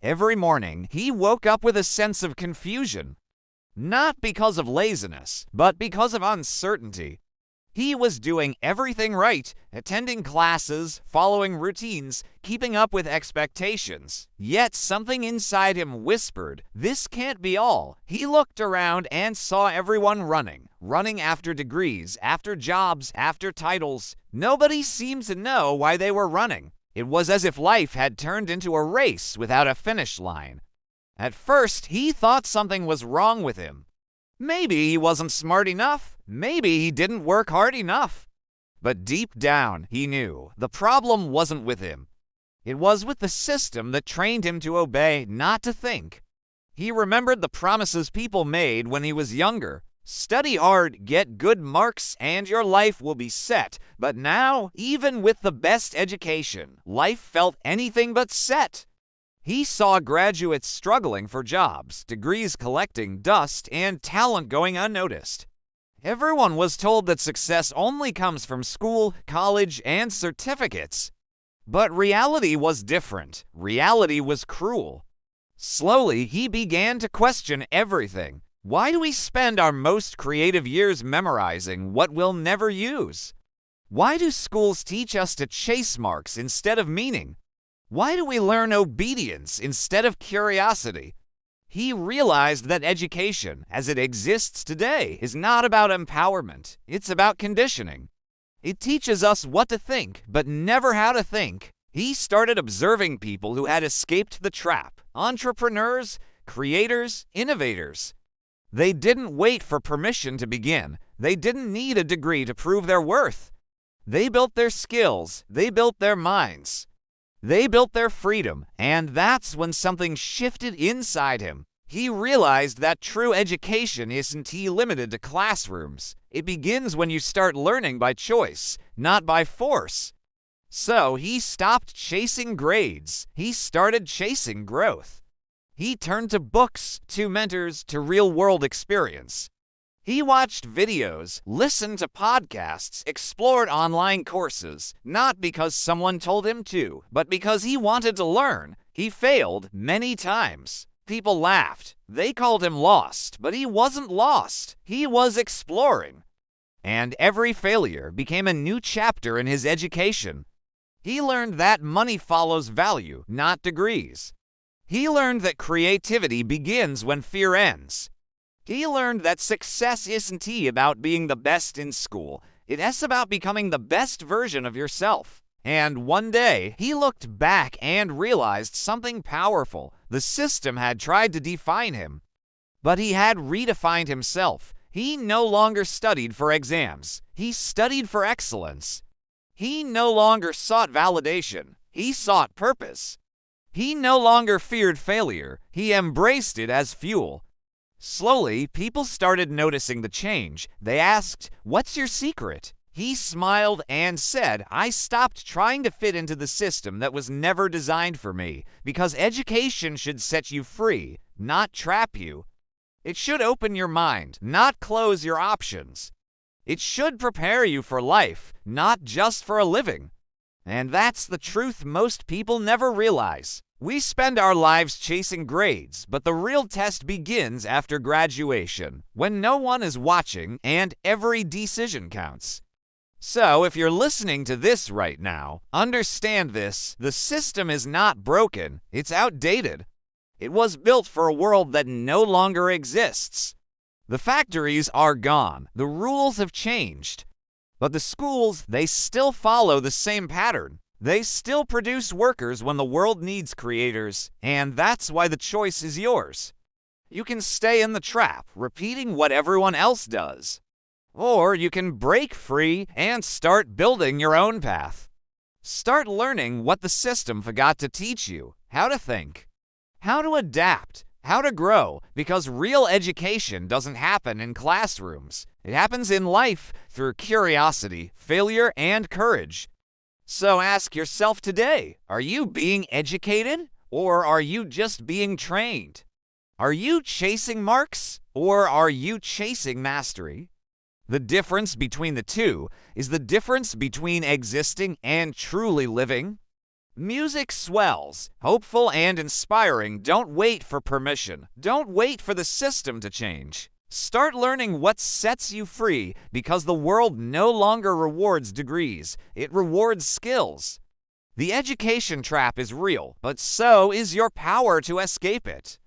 Every morning, he woke up with a sense of confusion. Not because of laziness, but because of uncertainty. He was doing everything right, attending classes, following routines, keeping up with expectations. Yet something inside him whispered, "This can't be all." He looked around and saw everyone running after degrees, after jobs, after titles. Nobody seemed to know why they were running. It was as if life had turned into a race without a finish line. At first, he thought something was wrong with him. Maybe he wasn't smart enough. Maybe he didn't work hard enough. But deep down, he knew the problem wasn't with him. It was with the system that trained him to obey, not to think. He remembered the promises people made when he was younger. Study hard, get good marks, and your life will be set. But now, even with the best education, life felt anything but set. He saw graduates struggling for jobs, degrees collecting dust, and talent going unnoticed. Everyone was told that success only comes from school, college, and certificates. But reality was different. Reality was cruel. Slowly, he began to question everything. Why do we spend our most creative years memorizing what we'll never use? Why do schools teach us to chase marks instead of meaning? Why do we learn obedience instead of curiosity? He realized that education, as it exists today, is not about empowerment. It's about conditioning. It teaches us what to think, but never how to think. He started observing people who had escaped the trap: entrepreneurs, creators, innovators. They didn't wait for permission to begin. They didn't need a degree to prove their worth. They built their skills. They built their minds. They built their freedom, and that's when something shifted inside him. He realized that true education isn't limited to classrooms. It begins when you start learning by choice, not by force. So he stopped chasing grades. He started chasing growth. He turned to books, to mentors, to real-world experience. He watched videos, listened to podcasts, explored online courses, not because someone told him to, but because he wanted to learn. He failed many times. People laughed. They called him lost, but he wasn't lost. He was exploring. And every failure became a new chapter in his education. He learned that money follows value, not degrees. He learned that creativity begins when fear ends. He learned that success isn't about being the best in school. It's about becoming the best version of yourself. And one day, he looked back and realized something powerful. The system had tried to define him, but he had redefined himself. He no longer studied for exams. He studied for excellence. He no longer sought validation. He sought purpose. He no longer feared failure. He embraced it as fuel. Slowly, people started noticing the change. They asked, "What's your secret?" He smiled and said, "I stopped trying to fit into the system that was never designed for me, because education should set you free, not trap you. It should open your mind, not close your options. It should prepare you for life, not just for a living." And that's the truth most people never realize. We spend our lives chasing grades, but the real test begins after graduation, when no one is watching and every decision counts. So if you're listening to this right now, understand this: the system is not broken, it's outdated. It was built for a world that no longer exists. The factories are gone, the rules have changed, but the schools, they still follow the same pattern. They still produce workers when the world needs creators, and that's why the choice is yours. You can stay in the trap, repeating what everyone else does. Or you can break free and start building your own path. Start learning what the system forgot to teach you: how to think, how to adapt, how to grow, because real education doesn't happen in classrooms. It happens in life through curiosity, failure, and courage. So ask yourself today, are you being educated, or are you just being trained? Are you chasing marks, or are you chasing mastery? The difference between the two is the difference between existing and truly living. Music swells, hopeful and inspiring. Don't wait for permission. Don't wait for the system to change. Start learning what sets you free, because the world no longer rewards degrees, it rewards skills. The education trap is real, but so is your power to escape it.